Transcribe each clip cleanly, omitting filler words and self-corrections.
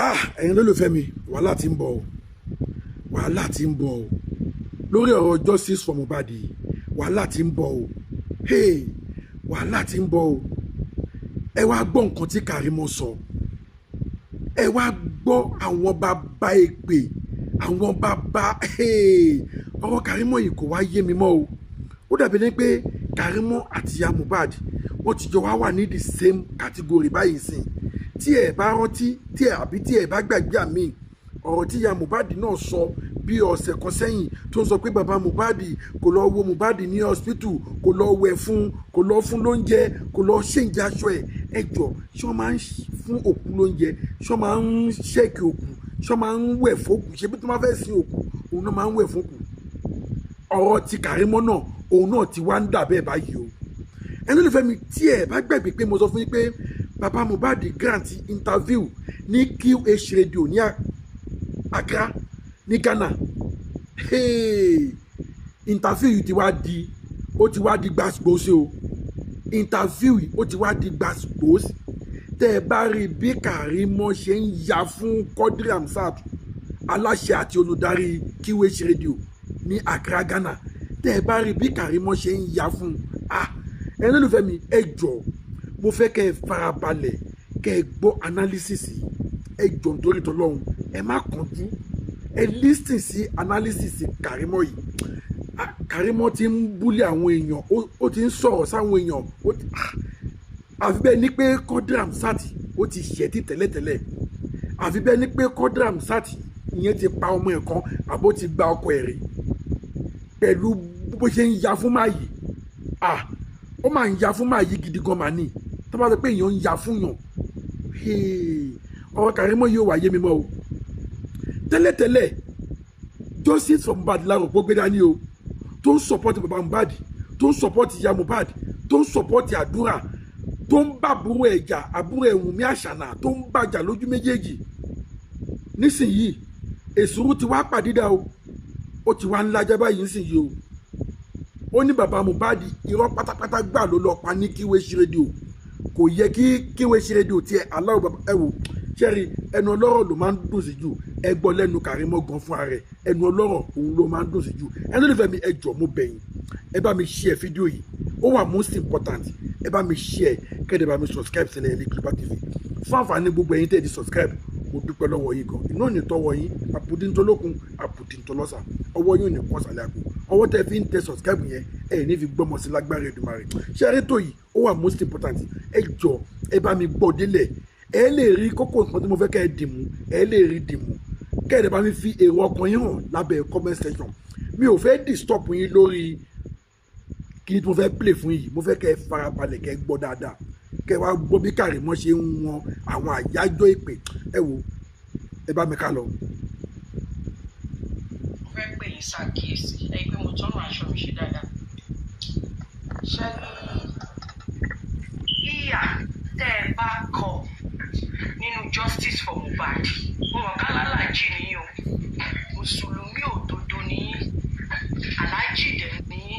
ẹ̀yin lólùfẹ́ mi wàhálà tí ń bọ̀ o lórí ọ̀rọ̀ justice for Mohbad wàhálà tí ń bọ̀ o wàhálà tí ń bọ̀ o ẹ wá gbọ́ nǹkan tí Karimo sọ ẹ wá gbọ́ àwọn bàbá èpè àwọn bàbá ọ̀rọ̀ Karimo yìí kò wá yé mi mọ́ o ó dàbí ní pé Karimo àti ìyá Mohbad wọ́n ti jọ wà ní the same category báyìí sìn tí ẹ bá rántí tí ẹ bá gbàgbé àmì ọ̀rọ̀ tí ìyá Mohbad náà sọ bí ọ̀sẹ̀ kan sẹ́yìn tó ń sọ pé bàbá Mohbad kò lọ wo Mohbad ní hospital kò lọ wẹ̀ fún kò lọ fún lóúnjẹ kò lọ ṣèǹjẹ aṣọ ẹ jọ ṣé wọ́n máa ń fún òkú lóúnjẹ ṣé wọ́n máa ń ṣẹ́ẹ̀kì òkú ṣé wọ́n máa ń wẹ̀ fókù ṣé bí tó máa fẹ́ sin òkú òun náà máa ń wẹ̀ fókù ọ̀rọ̀ ti Karimo náà òun náà ti wá ń dà bẹ́ẹ̀ báyìí o ẹni olùfẹ́ mi tí ẹ bá gbàgbé pé mo sọ fún yín pé bàbá Mohbad grant interview ní QH radio ní Accra ní Ghana interview yìí ó ti wá di gbàgbóṣe o interview yìí ó ti wá di gbàgbóṣe tẹ́ ẹ bá rí bí Karimo ṣe ń ya fún Quadri Hamzat aláṣẹ àti olùdarí QH radio ní Accra Ghana tẹ́ ẹ bá rí bí Karimo ṣe ń ya fún ẹni olùfẹ́ mi ẹ jọ̀ọ́ mo fẹ́ kẹ́ ẹ farabalẹ̀ kẹ́ ẹ gbọ́ analysis ẹ jọ̀ọ́ nítorí tọ́lọ́run ẹ má kánjú ẹ listen sí analysis Karimo yìí Karimo ti ń búlé àwọn èèyàn ó ti ń sọ̀rọ̀ sáwọn èèyàn àfi bẹ́ẹ̀ ni pé Quadri Hamzat ó ti ṣẹ̀tì tẹ́lẹ̀tẹ́lẹ̀ àfi bẹ́ẹ̀ ni pé Quadri Hamzat ìyẹn ti pa ọmọ ẹ̀ kan àbó ti gba ọkọ ẹ̀ rí pẹ̀lú bó ṣe ń ya fún máa yìí ó máa ń ya fún máa yí gidi gan mà ní tó bá sọ pé èèyàn ń ya fún yàn ọ̀rọ̀ Karimo yóò wáyé mímọ́ o tẹ́lẹ̀tẹ́lẹ̀ justice for Mohbad láàrọ̀ gbogbo dání o tó ń support bàbá Mohbad tó ń support ìyá Mohbad tó ń support àdúrà tó ń bá àbúrò ẹ̀jà àbúrò Wùnmí Àṣànà tó ń bàjà lójú méjèèjì nísìnyìí èsùrú ti wá pàdídà o ó ti wá ńlá jábá yìí nísìnyìí o ó ní bàbá Mohbad irọ́ pátápátá gbà ló lọ pa ní QH radio kò yẹ kí QH radio tiẹ̀ aláwọ̀ bàbá ẹ wò ṣẹ́rí ẹnu ọlọ́rọ̀ ló máa ń dùn sí jù ẹ gbọ́ lẹ́nu Karimo gan fún ara rẹ̀ ẹnu ọlọ́rọ̀ òun ló máa ń dùn sí jù ẹnu olùfẹ́ mi ẹ jọ̀ọ́ mo bẹ̀ yín ẹ bá mi share fídíò yìí ó wà most important ẹ bá mi share kẹ́ẹ̀dẹ̀ bá mi subscribe sílẹ̀ Ele Global TV fún àǹfààní gbogbo ẹ̀yin tẹ́ ẹ di subscribe mo dúpẹ́ lọ́wọ́ yín gan iná ò ní tọ́wọ́ yín àpòdíntólókun àpòdíntólọ́sà ọwọ́ yín ò ní kọ́ sàlẹ̀ àpò ọwọ́ tẹ́ fi ń tẹ subscribe yẹn ẹ̀ ní fi gbọ́mọ sí lágbára Èdùmàrè ṣẹ́rí tó yìí ó wà most important ẹ jọ̀ọ́ ẹ bá mi gbọ́ délẹ̀ ẹ lè rí kókó nǹkan tí mo fẹ́ kẹ́ ẹ dìmú ẹ lè rí dìmú kẹ́ ẹ dẹ̀ bá mi fi èrò ọkàn yín hàn lábẹ́ comment section mi ò fẹ́ disturb yín lórí kí ni tí mo fẹ́ play fún yìí mo fẹ́ kẹ́ ẹ farabalẹ̀ kẹ́ ẹ gbọ́ dáadáa kẹ́ ẹ wá gbọ́ bí Karimo ṣe ń wọn àwọn àyájọ́ ìpè ẹ wo ẹ bá mi ká lọ. mo fẹ́ pè yín ṣàkíyèsí ẹ pé mo tọ́nu aṣọ mi ṣe dáadáa ṣé ìyá tẹ́ ẹ bá kọ nínú justice for Mohbad mo mọ̀ ká lálàjì nìyí o mùsùlùmí òdodo nìyí alájì dẹ̀ nìyí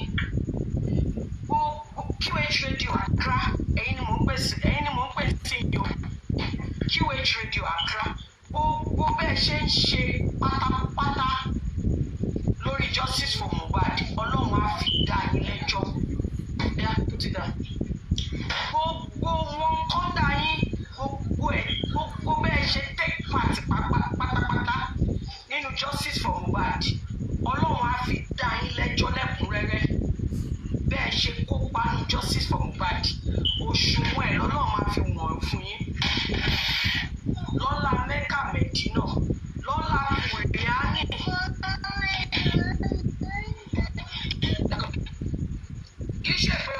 QH radio Accra ẹ̀yin ni mò ń pè sí yìí o QH radio Accra gbogbo bẹ́ẹ̀ ṣe ń ṣe pátápátá lórí justice for Mohbad ọlọ́run á fi dá yín lẹ́jọ́ ẹ̀yà tó ti dà gbogbo wọn kọ́ńdà yín gbogbo bẹ́ẹ̀ ṣe take part pátápátá nínú justice for Mohbad ọlọ́run á fi dá yín lẹ́jọ́ lẹ́kùnrẹ́rẹ́ bẹ́ẹ̀ ṣe kópa ní justice for Mohbad òṣùwọ̀n ẹ̀ lọ́lọ́run máa fi wọ̀n fún yín lọ́lá Mẹ́kà Mẹ́dínà lọ́lá Kùránì kì í ṣe pé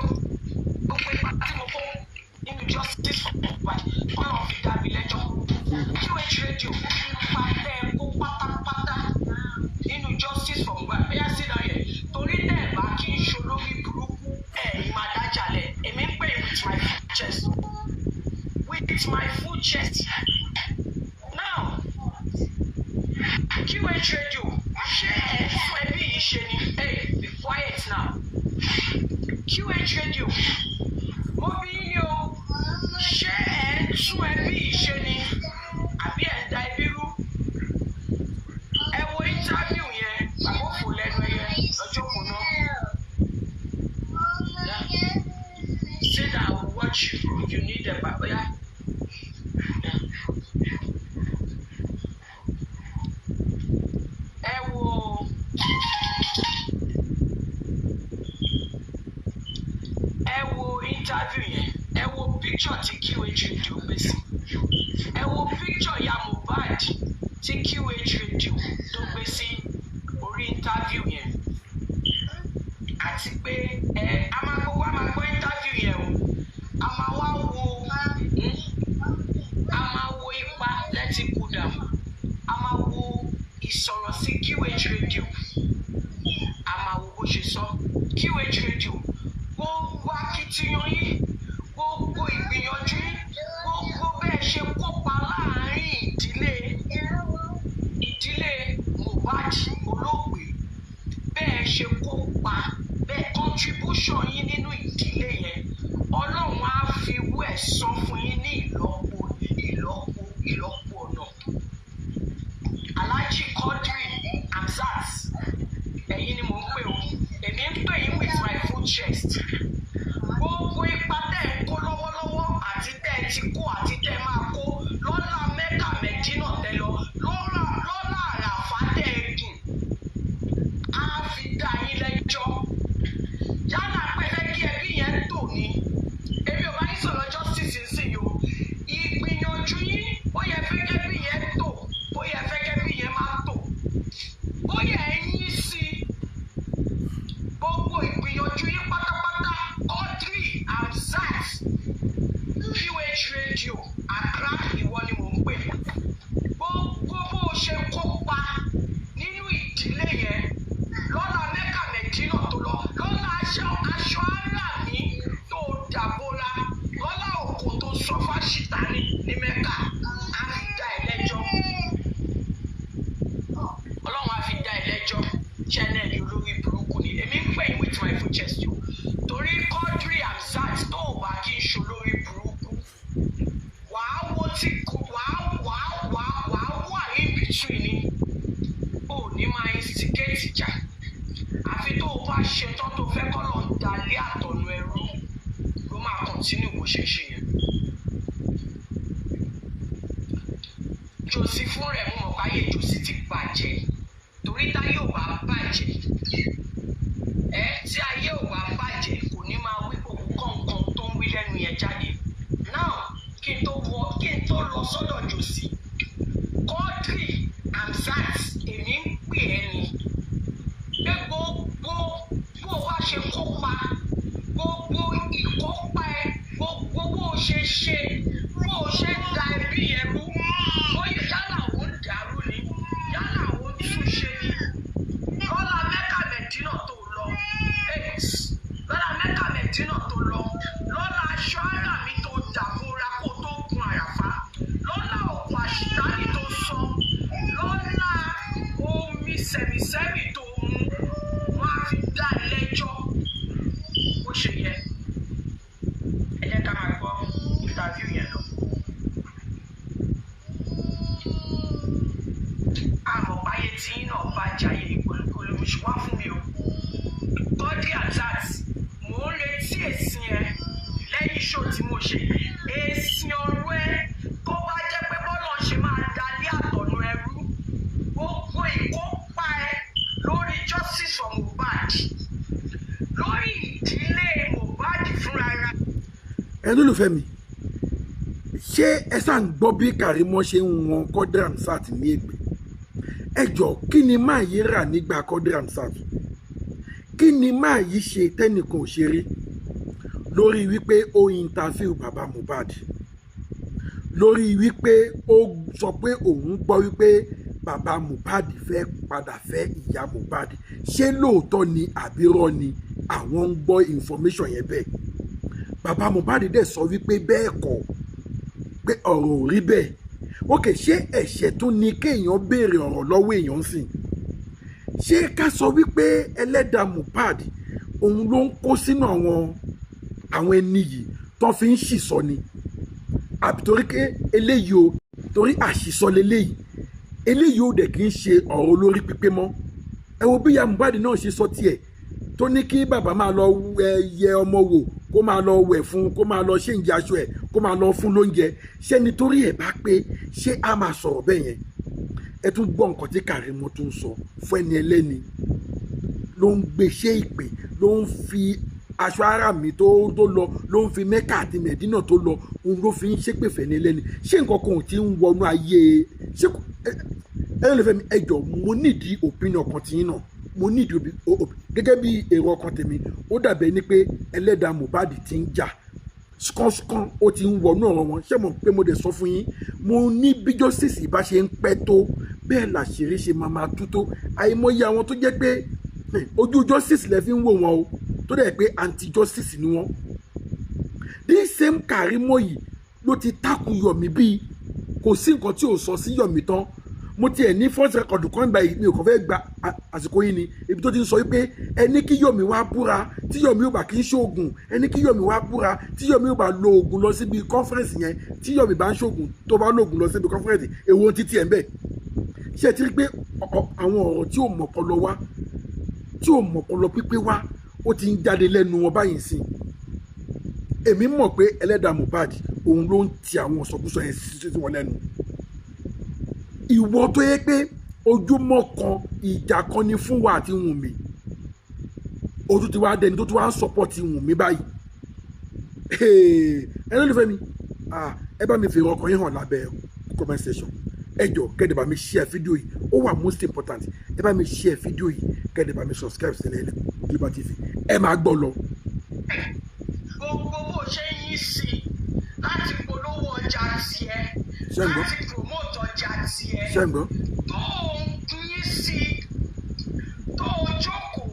ó pé pàtí mo kó nínú justice for Mohbad ọlọ́run fi dá mi lẹ́jọ́ QH radio nípa tẹ́ ẹ kó pátápátá nínú justice for Mohbad bẹ́ẹ̀ sí náà yẹ torí tẹ́ ẹ bá kí n ṣolórí burúkú ẹ̀yin máa dájàlẹ̀ èmi ń pè with my full chest now QH radio ṣé ẹ fún ẹbí yìí ṣe ni hey be quiet now QH radio mo bí yín o ṣé ẹ tún ẹbí yìí ṣe ni àbí ẹ da interview yẹn ẹ wo picture tí QH Radio gbé sí ẹ wo picture ya Mohbad tí QH Radio tó gbé sí orí interview yẹn àti pé a máa gbọ́ interview yẹn o a máa wo ipa let's cool down a máa wo ìsọ̀rọ̀ sí QH Radio a máa wo bó ṣe sọ QH Radio gbogbo akitiyan yín gbogbo ìgbìyànjú yín gbogbo bẹ́ẹ̀ ṣe kópa láàárín ìdílé Mohbad olóògbé bẹ́ẹ̀ ṣe kópa bẹ́ẹ̀ contribution yín nínú ìdílé yẹn Ọlọ́run á fi wú ẹ̀ san fún yín ní ìlọ́po ọ̀nà. Alhaji Quadri Hamzat ẹ̀yin ni mò ń pè o èmi ń pè yín with my full chest gbogbo ipa tẹ́ ẹ̀ ń kó lọ́wọ́lọ́wọ́ àti tẹ́ ẹ ti kó àti tẹ́ ẹ máa kó lọ́lá Mẹ́kà Mẹ́dínà tẹ́ lọ lọ́lá àràfá tẹ́ ẹ gùn á fi dá yín lẹ́jọ́ yálà pé fẹ́ kí ẹbí yẹn tò ní èmi ò bá yín sọ̀rọ̀ justice nsìn yìí o ìgbìyànjú yín ó yẹ fẹ́ kẹ́bí yẹn tò ó yẹ fẹ́ kẹ́bí yẹn má tò ó yẹ ẹ̀yìn sí gbogbo ìgbìyànjú yín pátápátá Quadri Hamzat QH Radio Accra ìwọ ni mò ń pè gbogbo bó o ṣe kópa nínú ìdílé yẹn lọ́la Mẹ́kà Mẹ́dínà tó lọ lọ́la aṣọ ara mi tó dàbọ̀ra lọ́la òkò tó sọ fáṣítà ní Mẹ́kà á fi dá ẹ lẹ́jọ́ Ọlọ́run á fi dá ẹ lẹ́jọ́ channel olórí burúkú ni èmi ń pè yín with my full chest o torí Quadri Hamzat tó o bá kí n ṣe olórí burúkú wàá wà in between ni o ní máa instigate ìjà àfi tó o bá ṣetán tó fẹ́ kọ́ lọ́ọ́ dalé àtọ̀nù ẹrú ló máa continue bó ṣe ṣe yẹn. Jòsí fún rẹ̀ mú ọ̀páyé Jòsí ti bàjẹ́ torí táyé ò bá bàjẹ́ tí ayé ò bá bàjẹ́ kò ní máa wí òkú kọ̀ọ̀kan tó ń wí lẹ́nu yẹn jáde. Now kí n tó lọ sọ́dọ̀ Jòsí Quadri Hamzat èmi ń pè ẹ́ ni pé gbogbo bó o bá ṣe kópa gbogbo ìkópa ẹ gbogbo bó o ṣe ṣe bó o ṣe da ẹbí yẹn rú bóyá yálà ò ń dàrú ni yálà ò ń túnṣe ni lọ́la Mẹ́kà Mẹ́dínà tó lọ lọ́la Mẹ́kà Mẹ́dínà tó lọ lọ́la aṣọ ara mi tó dàbúra kó tó gun àràfá lọ́la òkú àṣìtáyì tó sọ lọ́la omi sẹ̀mísẹ́mì tó mú wọ́n á fi dá ẹ lẹ́jọ́ bó ṣe yẹ ẹ jẹ́ ká máa gbọ́ interview yẹn lọ. àmọ́ báyé tí náà bá jayé ìpolúkúlù wá fún mi o Quadri Hamzat mò ń retí èsì ẹ lẹ́yìn iṣó tí mo ṣe èsì ọ̀rọ̀ ẹ tó bá jẹ́ pé bọ́lá ṣe máa dalé àtọ̀nù ẹrú gbogbo ìkópa ẹ lórí justice for Mohbad lórí ìdílé Mohbad fúnra ra. ẹ lólùfẹ́ mi ṣé ẹ sáà ń gbọ́ bí Kàrímọ́ ṣe ń wọn Quadri Hamzat ní ègbè ẹ jọ kí ni máa yí rà nígbà Quadri Hamzat kí ni máa yí ṣe tẹ́nìkan ò ṣe rí lórí wípé ó interview bàbá Mohbad lórí wípé ó sọ pé òun gbọ́ wípé bàbá Mohbad fẹ́ padà fẹ́ ìyá Mohbad ṣé lóòótọ́ ni àbírọ́ ni àwọn ń gbọ́ information yẹn bẹ́ẹ̀ bàbá Mohbad dẹ̀ sọ wípé bẹ́ẹ̀ kọ́ pé ọ̀rọ̀ ò rí bẹ́ẹ̀ ókè ṣé ẹ̀ṣẹ̀ tún ni kéèyàn béèrè ọ̀rọ̀ lọ́wọ́ èèyàn sìn ṣé ká sọ wípé ẹlẹ́dàá Mohbad òun ló ń kó sínú àwọn ẹni yìí tó fi ń ṣìsọ ni àbí torí pé eléyìí o torí àṣìsọ leléyìí eléyìí ò dẹ̀ kì í ṣe ọ̀rọ̀ olórí pípé mọ́ ẹ wo bí ìyá Mohbad náà ṣe sọ tiẹ̀ tó ní kí bàbá máa lọ yẹ ọmọ wò kó máa lọ wẹ̀ fún kó máa lọ ṣéǹjẹ aṣọ ẹ̀ kó máa lọ fún lóúnjẹ ṣé nítorí ẹ̀ bá pé ṣé a máa sọ̀rọ̀ bẹ́ẹ̀ yẹn ẹ tún gbọ́ nǹkan tí Kàrímọ́ tún sọ fún ẹni ẹlẹ́ni ló ń gbé ṣé ìpè ló ń fi aṣọ ara mi tó lọ ló ń fi Mẹ́kà àti Mẹ̀dínà tó lọ òun ló fi ń ṣépè fẹ́ ní ẹlẹ́ni ṣé nǹkan kan ò ti ń wọnú ayé ṣé Ẹlẹ́nifẹ́mi ẹjọ́ mo nídìí opinion ọkàn tiyín náà mo nídìí gẹ́gẹ́ bí èrò ọkàn tèmi ó dàbẹ̀ ni pé ẹlẹ́dàá Mohbad ti ń jà skánskán ó ti ń wọnú ọ̀rọ̀ wọn ṣé mo pé mo dẹ̀ sọ fún yín mo ní bí justice bá ṣe ń pẹ́ tó bẹ́ẹ̀ làṣírí ṣe máa tú tó àìmọye àwọn tó jẹ́ pé ojú justice lẹ fi ń wò wọn o tó dẹ̀ pé anti justice ni wọ́n this same Karimo yìí ló ti takùn Yomi bíi kò sí nǹkan tí ò sọ sí Yomi tán mo tiẹ̀ ní first record kan gba mi ò kàn fẹ́ gba àsìkò yìí ni ibi tó ti ń sọ wípé ẹni kí Yomi wá búra tí Yomi ò bá kí ń ṣoògùn ẹni kí Yomi wá búra tí Yomi ò bá lo oògùn lọ síbi conference yẹn tí Yomi bá ń ṣoògùn tó bá lo oògùn lọ síbi conference èwo títí ẹ̀ ń bẹ̀ ṣé ẹ ti rí pé àwọn ọ̀rọ̀ tí ò mọ̀pọlọ wá tí ò mọ̀pọlọ pípé wá ó ti ń jáde lẹ́nu wọn báyìí sí èmi mọ̀ pé ẹlẹ́dàá Mohbad òun ló ń ti àwọn ọ̀sọ̀kúsọ yẹn sí wọn lẹ́nu ìwọ tó yẹ pé ojúmọ́ kan ìjà kan ni fún wa àti Wùnmí ojú ti wá dẹni tó ti wá ń sọpọ́tì Wùnmí báyìí Ẹlẹ́nifẹ́mi ẹ bá mi fèrè ọkàn yín hàn lábẹ́ comment section ẹ jọ̀ọ́ kẹ́dẹ̀ bá mi share fídíò yìí ó wà most important ẹ bá mi share fídíò yìí kẹ́dẹ̀ bá mi subscribe sílẹ̀ Global TV ẹ máa gbọ́ lọ. gbogbo bó ṣe ń yí sí láti polówó ọjà tiẹ̀ láti promote ọjà tiẹ̀ tó ń yí sí tó ń jókòó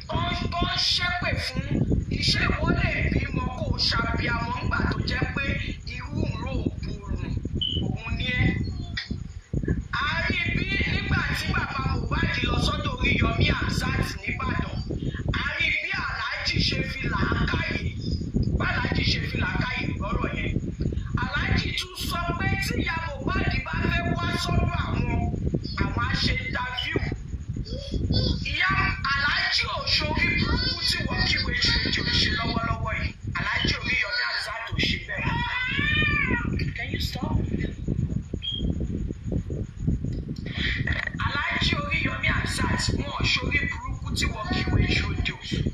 tó ń ṣépè fún iṣẹ́ ìwọlé ìbímọ kó o ṣàbíamọ ńgbà tó jẹ́ pé irú ìró òbúrùn òun ni ẹ́. a rí bí nígbà tí bàbá Mohbad lọ sọ́dọ̀ Oríyọmí Hamzat nìbàdàn a rí bí aláàjì ṣe fi làákàyè bàlájì ṣe fi làákàyè lọ́rọ̀ yẹn. aláàjì tún sọ pé tí ìyá Mohbad bá fẹ́ wá sọ́dọ̀ àwọn á ṣe interview. ìyá aláàjì ò ṣorí burúkú tí wọ́n kíwèé ṣèjì ò ṣe lọ́wọ́lọ́wọ́ yìí aláàjì Oríyọmí Hamzat ò ṣe bẹ́ẹ̀. Can you stop? aláàjì Oríyọmí Hamzat wọn ò ṣorí burúkú tí wọ́n kíwèé ṣèjì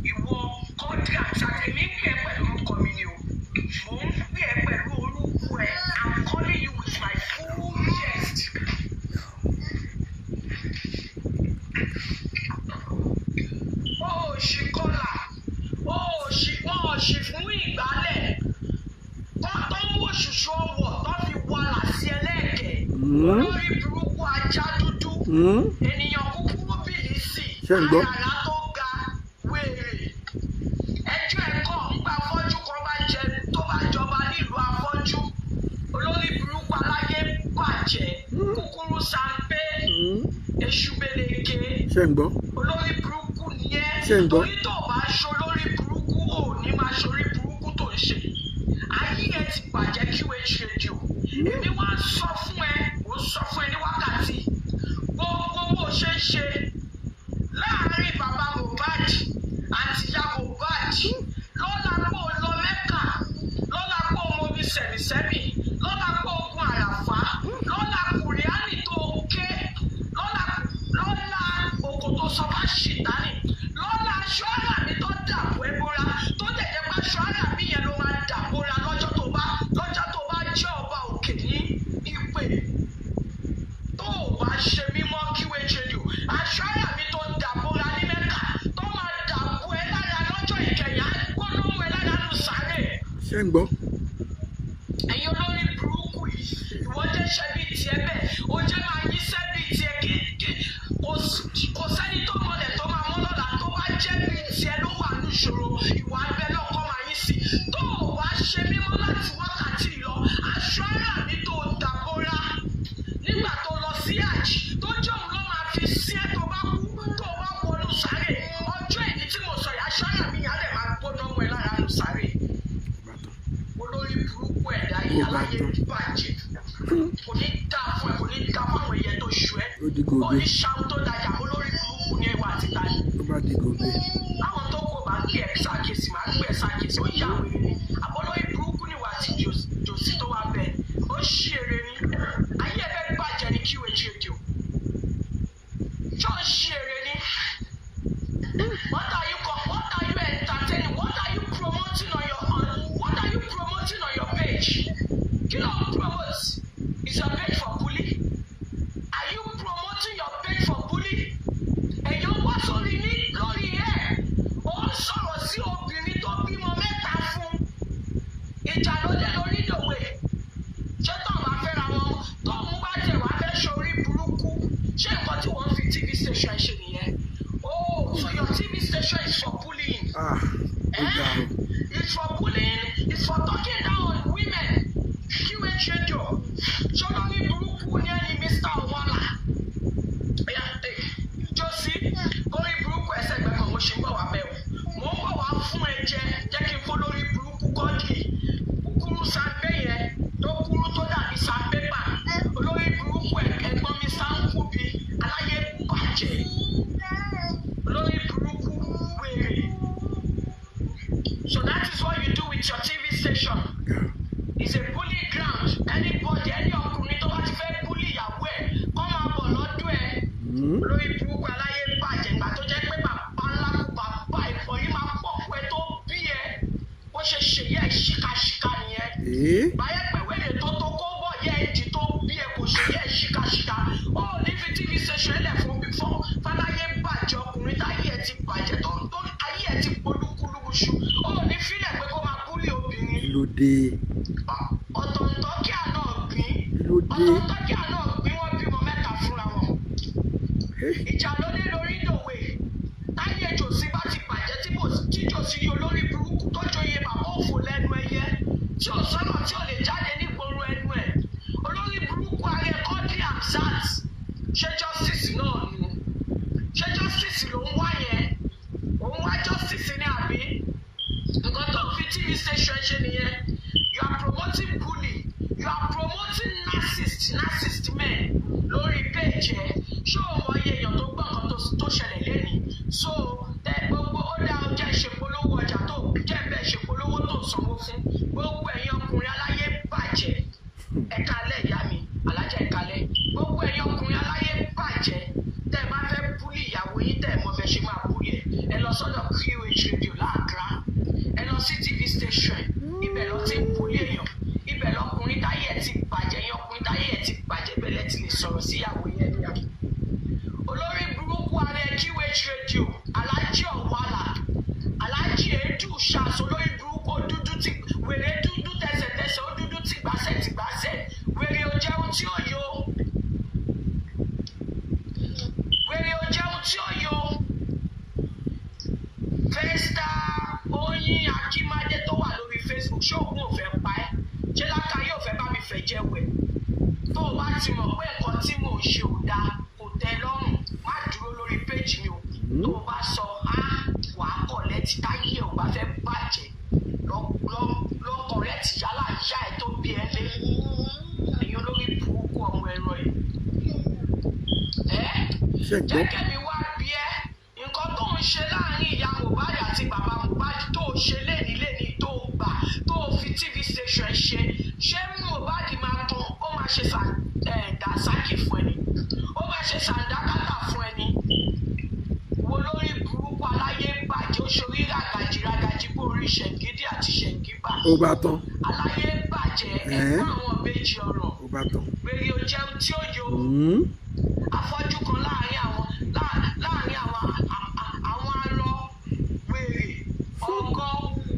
ìwọ contract àtẹ̀mí ń pè é pẹ̀lú orúkọ mi ni o mò ń pè é pẹ̀lú orúkọ ẹ̀ I'm calling you with my full chest. ó ṣì kọlà ó ṣì fún ìgbálẹ̀ tó ń wò ṣùṣù ọwọ́ tó fi wàhálà sí ẹlẹ́ẹ̀kẹ́ lórí burúkú ajá dúdú ènìyàn kúkúrú bìlísì àyàrá tó ga wèrè ẹjọ́ ẹ̀kọ́ ńgbà afọ́jú kan tó bá jọba nílùú afọ́jú olórí burúkú aláyé bàjẹ́ kúkúrú sanpé èṣù beleke olórí burúkú ni ẹ́ torí tó bá ṣe olórí burúkú ò ní máa ṣe orí burúkú tó ń ṣe ayé ẹ ti bàjẹ́ QH Radio èmi wá sọ fún ẹ ní wákàtí gbogbo bó ṣe ń ṣe láàárín bàbá Mohbad àti ìyá Mohbad lọ́la pé o lọ Mẹ́kà lọ́la pé o mọ omi sẹ̀mìsẹ́mì lọ́la pé o gun àràfá lọ́la kùrìánì tó ké lọ́la òkòtò sọfá ṣìtánì lọ́la aṣọ ara mi tó dàbò ẹbọra tó dẹ̀dẹ̀ bá aṣọ ara mi yẹn ló máa dàbòra lọ́jọ́ tó bá jẹ́ ọba òkè ní ìpè tó o bá ṣe mímọ́ QH Radio aṣọ ara mi tó dàbòra ní Mẹ́kà tó máa dàbò ẹ lára lọ́jọ́ ìkẹyà gbólóhùn ẹ lára nù sáré. ṣé ń gbọ́. ẹ̀yin olórí burúkú yìí ìwọ jẹ́ ṣẹ́ bíi tiẹ̀ bẹ́ẹ̀ o jẹ́ máa yí sẹ́ bíi tiẹ̀ kí kò sẹ́ni tó mọlẹ̀ tó máa mọ́ lọ́la tó bá jẹ́ bíi tiẹ̀ ló wà ní ìṣòro ìwà abẹ́ náà kọ́ máa yín sí tó o wá ṣe mímọ́ láti wákàtí lọ aṣọ ara mi tó dàbóra nígbà tó lọ sí àjì tó jẹ́ òun ló máa fi sí ẹ́ tó bá kú tó bá wọnú sáré ọjọ́ ìní tí mo sọ yìí aṣọ ara mi yàrá máa gbóná mọ́ ẹ lára nù sáré olórí burúkú ẹ̀dá yìí aláyé bàjẹ́ kò ní dá fún ẹ kò ní dá fún àwọn ẹyẹ tó ṣu ẹ kò ní ṣàwọn tó dájà olórí burúkú ní ẹwà àti tani. àwọn tó kò bá gbé ẹ ṣàkíyèsí máa gbé ẹ ṣàkíyèsí ó yà wèrè ni àbólórí burúkú ní ìwà àti jòsí tó wà bẹ́ẹ̀ ó ṣí èrè ni ayé ẹ fẹ́ bàjẹ́ ní QH Radio ṣó ń ṣí èrè ni what are you entertaining what are you TV station ṣe nìyẹn. Oh, so your TV station is for bullying. It's for bullying. It's for talking down on women. QH Radio. Ṣọlọ́rí burúkú ni ẹni Mr. Owala. Josie, orí burúkú ẹsẹ̀ gbẹ kan mo ṣe ń bọ̀ wá bẹ́ẹ̀ o. Mo ń bọ̀ wá fún ẹ jẹ́ kí n fọ́ lórí burúkú kọ́ọ̀dì. Kúkúrú sanpé yẹn tó kúrú tó dàbí sanpépà. Olórí burúkú ẹ̀gbọ́n mi sáńkúbi aláyé bàjẹ́. Olórí burúkú wèrè. So that is what you do with your TV station. It's a bully ground. Anybody, any ọkùnrin tó bá ti fẹ́ bully ìyàwó ẹ̀ kọ́ máa bọ̀ lọ́dún ẹ̀. Lórí burúkú aláyé bàjẹ́ ìgbà tó jẹ́ pé bàbá ńlá kú bàbá ìfọ̀ yìí máa pọ̀ pé tó bí ẹ bó ṣe ṣèyẹ ṣíkàṣíkà nìyẹn. Báyẹ̀ pẹ̀wẹ́rẹ́ tó kó bọ̀ yẹ ìdí tó bí ẹ kò ṣèyẹ ṣíkàṣíkà. Ó ní fi TV station ẹlẹ̀ fún fáláyé bàjẹ́ ọkùnrin táyé ẹ ti bàjẹ́ tó ayé ẹ ti polúkúlùkùṣù. Ó ní fílẹ̀ pé kó máa búlì obìnrin. Ọ̀tọ̀ọ̀tọ̀ kí àná ọ̀gbìn wọ́n bímọ mẹ́ta fúnra wọn. Ìjà ló lé lórí ìdòwe táyé jòsí bá ti bàjẹ́ tí jòsí yìí olórí burúkú tó joyè bàbá òfò lẹ́nu ẹyẹ tí ò sọ́nà tí ò lè jáde nígboro ẹnu ẹ̀ olórí burúkú ààrẹ kọ́dí Hamzat ṣé justice náà nù ṣé justice ló ń wá yẹn òun wá justice ní àbí nǹkan tó fi TV station ṣe nìyẹn. You are promoting bully. You are promoting narcissist men lórí page ẹ. Ṣé o mọ iye èèyàn tó gbọ́ nǹkan tó ṣẹlẹ̀ lẹ́nìí? So tẹ gbogbo ó dá ọjà ìṣèpolówó ọjà tó jẹ́ bẹ́ẹ̀ ìṣèpolówó tó sanwó fún. Gbogbo ẹ̀yin ọkùnrin aláyé bàjẹ́. Ẹ̀kalẹ̀ ìyá mi, alájà ẹ̀kalẹ̀. Gbogbo ẹ̀yin ọkùnrin aláyé bàjẹ́. Tẹ́ ẹ bá fẹ́ búlì ìyàwó yín tẹ́ ẹ mọ bẹ́ẹ̀ ṣe máa búlì ẹ̀. Ẹ lọ sọ́dọ̀ QH Radio láàkúrá. Ẹ lọ sí TV station. Ibẹ̀ lọ ti ń búlì èèyàn. Ibẹ̀ lọkùnrin táyé ẹ̀ ti bàjẹ́ yẹn ọkùnrin táyé ẹ̀ ti bàjẹ́ bẹ́ẹ̀ ti lè sọ̀rọ̀ síyàwó yẹn ní àná. Olórí burúkú ààrẹ QH Radio Aláàjì Ọ̀wàlà Aláàjì Èédú ṣàṣọ olórí burúkú dúdú ti wèrè dúdú tẹsẹ̀tẹsẹ̀ ó dúdú tìgbàsẹ̀ wèrè ò jẹun tí ó yó Festa Oyin Akínmádé tó wà lórí Facebook ṣé òun ò fẹ́ pa ẹ́ ṣé lákà yóò fẹ́ bá mi fẹ́ jẹ́ wẹ̀ tó o bá ti mọ̀ pé nǹkan tí mò ń ṣe ò dáa kò tẹ́ lọ́rùn má dúró lórí péjì mi o tó o bá sọ wàá kọ̀lẹ́tì táyé ò bá fẹ́ bàjẹ́ lọ kọ̀lẹ́tì yálà ìyá ẹ̀ tó bí ẹ lé èyí olórí burúkú ọmọ ẹ̀rọ ẹ̀ jẹ́ kẹ́mi wá bí ẹ nǹkan tó ń ṣe láàrin ìyá Mohbad àti bàbá Mohbad tó ṣe léni tó gbà tó fi TV station ṣe Mohbad máa tán ó máa ṣe dàsákì fún ẹni ó máa ṣe sàǹdákàtà fún ẹni wo lórí burúkú aláyé bàjẹ́ ó ṣorí ràgàjì bó orí ṣẹ̀gídì àti ṣẹ̀gíbà ó bá tán aláyé bàjẹ́ ẹ̀gbọ́n àwọn méjì ọ̀rọ̀ pèrè ó jẹun tí ó yọ afọ́jú kan láàrin àwọn arọ wèrè ọgọ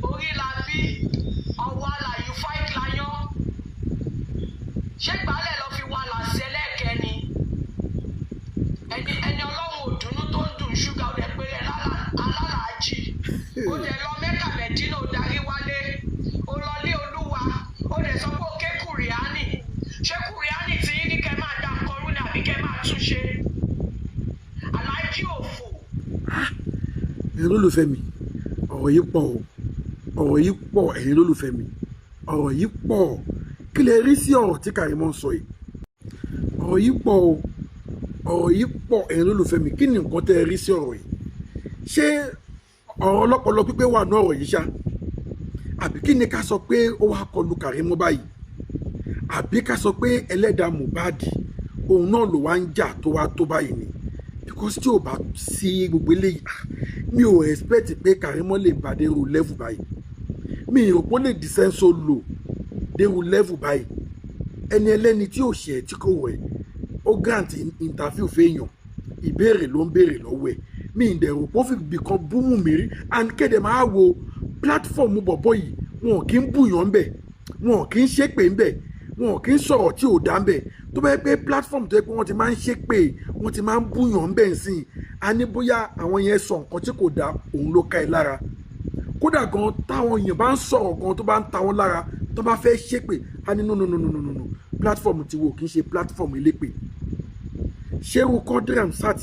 orílàbí Ọ̀wàlà you fight lion ṣé gbálẹ̀ lọ fi wà láṣẹ lẹ́ẹ̀kẹ́ ni ẹni ọlọ́run òdùnnú tó ń dùn ṣúgà ó dẹ̀ pé ẹ alálàájì ó dẹ̀ lọ Mẹ́kà Mẹ́dínà ó darí wálé ó lọ lé Olúwa ó dẹ̀ sọ pé ó ké kùrìánì ṣé kùrìánì tí yín ní kẹ́ máa dá nǹkan rú ni àbí kẹ́ máa tún ṣe aláàjì òfò. ẹ̀yin lólùfẹ́ mi ọ̀rọ̀ yìí pọ̀ ẹ̀yin lólùfẹ́ mi ọ̀rọ̀ yìí pọ̀ kí lè rí sí ọ̀rọ̀ tí Karimo sọ yìí ọ̀rọ̀ yìí pọ̀ ẹ̀yin lólùfẹ́ mi kí ni nǹkan tẹ́ ẹ rí sí ọ̀rọ̀ yìí ṣé ọ̀rọ̀ ọlọ́pọlọ pípé wà ní ọ̀rọ̀ yìí ṣá àbí kí ni ká sọ pé ó wá kọlù Karimo báyìí àbí ká sọ pé ẹlẹ́dàá Mohbad òun náà ló wá ń jà tó wá tó báyìí ni because tí ò bá sí gbogbo eléyìí mi ò expect pé Karimo lè bá dérú level báyìí mi ò pọ́ lè descend so low dérú level báyìí ẹni ẹlẹ́ni tí ò ṣe tí kò wẹ̀ ó grant interview fẹ́yàn ìbéèrè ló ń béèrè lọ́wọ́ ẹ̀ mi ì dẹ̀rù pọ́ fi bìkan búmù mi rí and kéde máa wo platform bọ̀bọ̀ yìí wọn kì í bùyàn ń bẹ̀ wọn kì í ṣépè ń bẹ̀ wọn kì í sọ̀rọ̀ tí ò dá ń bẹ̀ tó bá yẹ pé platform tó yẹ pé wọ́n ti máa ń ṣépè wọ́n ti máa ń búyàn ń bẹ̀ sí a ní bóyá àwọn yẹn sọ nǹkan tí kò dá òun ló ká ẹ lára kódà gan táwọn èèyàn bá ń sọ̀rọ̀ gan tó bá ń ta wọn lára tó bá fẹ́ ṣépè a ní no platform ti wo kì í ṣe platform elépè Shehu Quadri Hamzat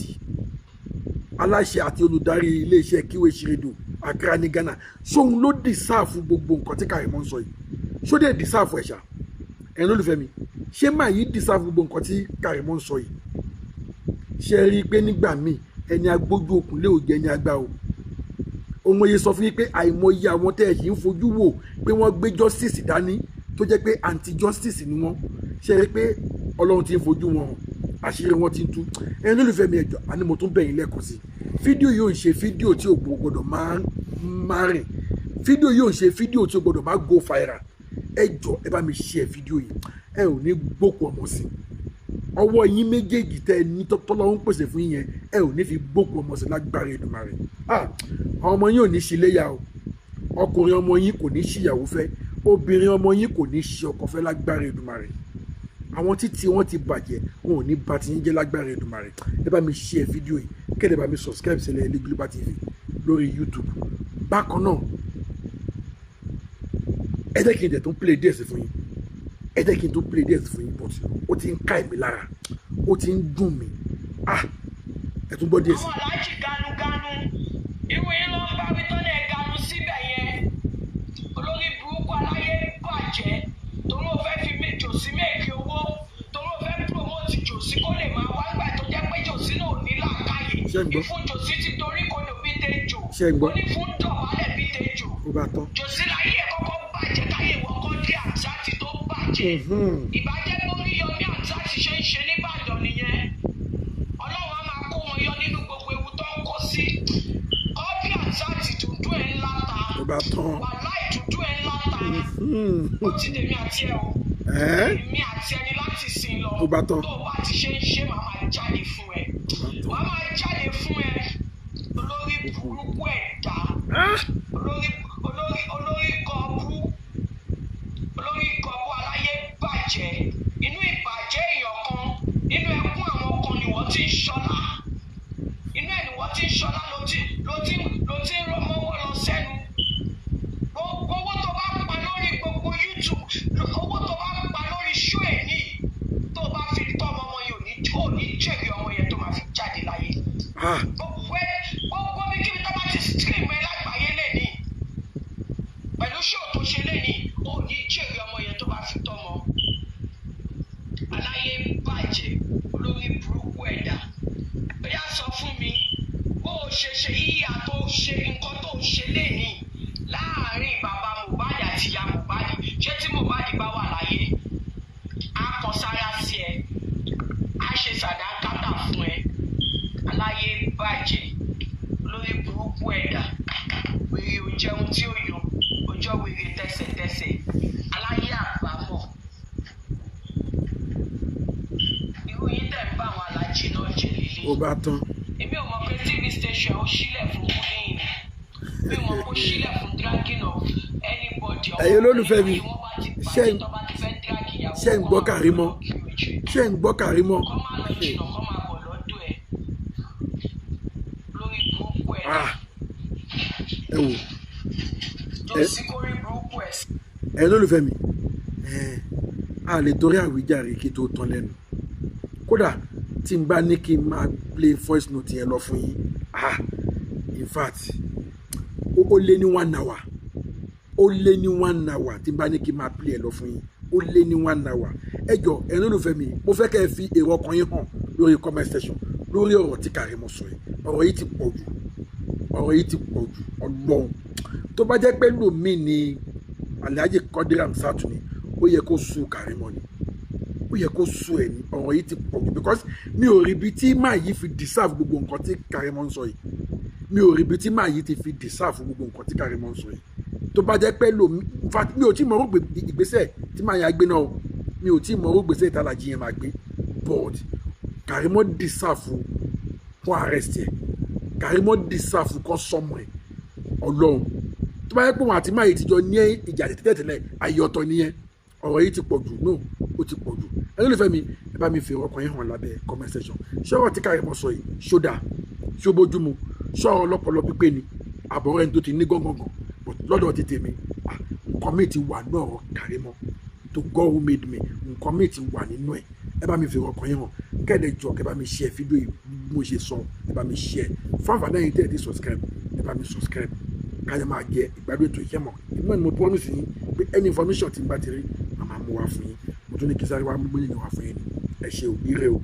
aláṣẹ àti olùdarí iléeṣẹ́ QH Radio Accra ní Ghana sóhun ló dìsáàfù gbogbo nǹkan tí Karimo ń sọ yìí ṣó dé dìsáàfù ẹ̀ṣà ẹ̀yin lólùfẹ́ mi ṣé máa yìí dìsáàfù gbogbo nǹkan tí Karimo ń sọ yìí ṣe rí i pé nígbà míì ẹni agbójú okùn lé òjẹ́ ní agbá o òun yìí sọ fún yín pé àìmọye àwọn tẹ́ ẹ̀ sì ń fojú wò pé wọ́n gbé justice dání tó jẹ́ pé anti-justice ni wọ́n ṣe rí i pé Ọlọ́run ti ń fojú wọn àṣírí wọn ti ń tú ẹni lólùfẹ́ mi ẹjọ́ àní mo tún bẹ̀yìn lẹ́ẹ̀kan sí fídíò yóò ń ṣe fídíò tí ò gbọdọ̀ máa rìn fídíò yóò ń ṣe fídíò tí ò gbọdọ̀ máa go viral ẹjọ́ ẹ bá mi share fídíò yìí ẹ ò ní gbókù ọmọ sí ọwọ́ yín méjèèjì tẹ́ ẹ ní tọ́lọ́run pèsè fún yín yẹn ẹ ò ní fi gbókù ọmọ sí lágbára Èdùmàrè ọmọ yín ò ní ṣíléyà o ọkùnrin ọmọ yín kò ní ṣìyàwó fẹ́ obìnrin ọmọ yín kò ní ṣe ọkọ fẹ́ lágbára Èdùmàrè àwọn títí wọn ti bàjẹ́ wọn ò ní bá ti ń jẹ́ lágbára Èdùmàrè ẹ bá mi share fídíò yìí kéde bá mi subscribe sílẹ̀ ní Global TV lórí YouTube bákan náà ẹ jẹ́ kí n dẹ̀ tún play díẹ̀ sí fún yín ẹ jẹ́ kí n tún play díẹ̀ sí fún yín but ó ti ń ká èmi lára ó ti ń dùn mí ẹ tún gbọ́ díẹ̀ sí. àwọn aláàjì ganuganu irú yín ló ń bá wí tó lè ganu síbẹ̀ yẹn olórí burúkú aláyé bàjẹ́ torí ó fẹ́ fi jòsí méèkì owó torí ó fẹ́ promote jòsí kó lè máa wá gbà tó jẹ́ pé jòsí náà ò ní làákàyè ìfún jòsí ti torí kò lè bí dé jò onífún dọ̀bálẹ̀ bí dé jò jòsí láyé kọ́kọ́ bàjẹ́ káyé wọ́n Quadri Hamzat tó bàjẹ́ ìbàjẹ́ lórí Yomi Hamzat ṣe ń ṣe nìbàdàn nìyẹn Ọlọ́run á máa kó wọn yọ nínú gbogbo ewu tó ń kó sí Quadri Hamzat dúdú ẹ̀ ńlá ta wàláì dúdú ẹ̀ ńlá ta ó ti dèmi àti ẹ o èmi àti ẹni láti sìn lọ tó bá ti ṣe ń ṣe màá máa jáde fún ẹ màá máa jáde fún ẹ olórí burúkú ẹ̀dá olórí gọ̀ọ̀bù aláyé bàjẹ́ inú ìbàjẹ́ èèyàn kan nínú ẹkún àwọn kan ni wọ́n ti ń ṣọlá inú ẹ̀ ni wọ́n ti ń ṣọlá ló ti ń rọmọwọ́ lọ sẹ́nu owó tó bá pa lórí gbogbo YouTube owó tó bá pa lórí ṣó ẹ̀ ní tó bá fi tọ́ ọmọ yẹn ò ní jẹ̀bi ọmọ yẹn tó máa fi jáde láyé gbogbo bí kíbi tó bá ti stream ẹ lágbàáyé lẹ́ni pẹ̀lú ṣó tó ṣe lẹ́ni ò ní jẹ̀bi ọmọ yẹn tó bá fi tọ́ ọmọ aláyé bàjẹ́ olórí burúkú ẹ̀dá bóyá sọ fún mi bó o ṣe yíyà tó ṣe nǹkan tó ṣe lẹ́ni láàárín bàbá Mohbad àti ìyá Mohbad ṣé tí Mohbad bá wà láyé á kọ sára sí ẹ á ṣe sàdákátà fún ẹ aláyé bàjẹ́ lórí burúkú ẹ̀dá wèrè ò jẹun tí ó yọ ọjọ́ wèrè tẹsẹ̀tẹsẹ̀ aláyé àbámọ̀ irú yín tẹ̀ ń bá àwọn alájí náà jẹ lílé. ó bá tán. èmi ò mọ̀ pé TV station ó sílẹ̀ fún kúlẹ̀yìn mi ò mọ̀ pé ó sílẹ̀ fún dragging of anybody. ẹ̀yin olólùfẹ́ mi ṣé ń gbọ́ Karimo ṣé ń gbọ́ Karimo. kọ́ máa lọ jìnnà kọ́ máa bọ̀ lọ́dọ̀ ẹ̀ lórí burúkú ẹ̀. ẹ wò jòsí kórí burúkú ẹ̀. ẹ̀yin olólùfẹ́ mi a lè torí àwíjàre kí tó tán lẹ́nu kódà tí n bá ní kí n máa play voice note yẹn lọ fún yín in fact ó lé ní 1 hour ó lé ní 1 hour tí n bá ní kí n máa play ẹ lọ fún yín ó lé ní 1 hour ẹ jọ̀ọ́ ẹ̀yin olólùfẹ́ mi mo fẹ́ kẹ́ ẹ fi èrò ọkàn yín hàn lórí comment section lórí ọ̀rọ̀ tí Karimo sọ yìí ọ̀rọ̀ yìí ti pọ̀ jù Ọlọ́run tó bá jẹ́ pé lómi ni Alhaji Quadri Hamzat ni ó yẹ kó sú Karimo ni ó yẹ kó sú ẹ ní ọ̀rọ̀ yìí ti pọ̀ jù because mi ò rí ibi tí máa yìí fi deserve gbogbo nǹkan tí Karimo ń sọ yìí mi ò rí ibi tí máa yìí ti fi deserve gbogbo nǹkan tí Karimo ń sọ yìí tó bá jẹ́ pé lómi mi ò tí mọ̀ rúgbè ìgbésẹ̀ tí máa yà gbé náà mi ò tí mọ̀ rúgbè ìgbésẹ̀ ìtàlájì yẹn máa gbé but Karimo deserve fún arrest ẹ Karimo deserve kan sọmọ ẹ Ọlọ́run tó bá yẹ pé wọn àti máa yìí ti jọ ní ìjà tẹ́tẹ́tẹ́lẹ̀ ayé ọ̀tọ̀ nìyẹn ọ̀rọ̀ yìí ti pọ̀ jù náà ó ti pọ̀ jù ẹni lè fẹ́ mi ẹ bá mi fi ọkàn yín hàn lábẹ́ comment section ṣé ọ̀rọ̀ tí Karimo sọ yìí ṣó dáa ṣó bójúmu ṣé ọ̀rọ̀ ọlọ́pọlọ pípé ni àbọ̀rọ̀ ẹni tó ti ní gángan lọ́dọ̀ ti tèmi nǹkan mi ti wà ní ọ̀rọ̀ Karimo to God who made me nǹkan mi ti wà nínú ẹ̀ ẹ bá mi fi ọkàn yín hàn kẹ́ẹ̀dẹ̀ jọ kẹ́ bá mi share fídíò yìí mo ṣe sọ ẹ bá mi share fún àǹfààní ẹ̀yin tẹ́ ẹ ti subscribe ẹ bá mi subscribe káyọ̀ máa jẹ ìgbádùn ètò ìṣẹ́ mọ̀ ìmọ̀ ni mo promise yín pé any information tí n bá ti rí màmá mú wá fún yín mo tún ní kí sáré wá mú gbóyè wá fún yín ẹ ṣé o ire o.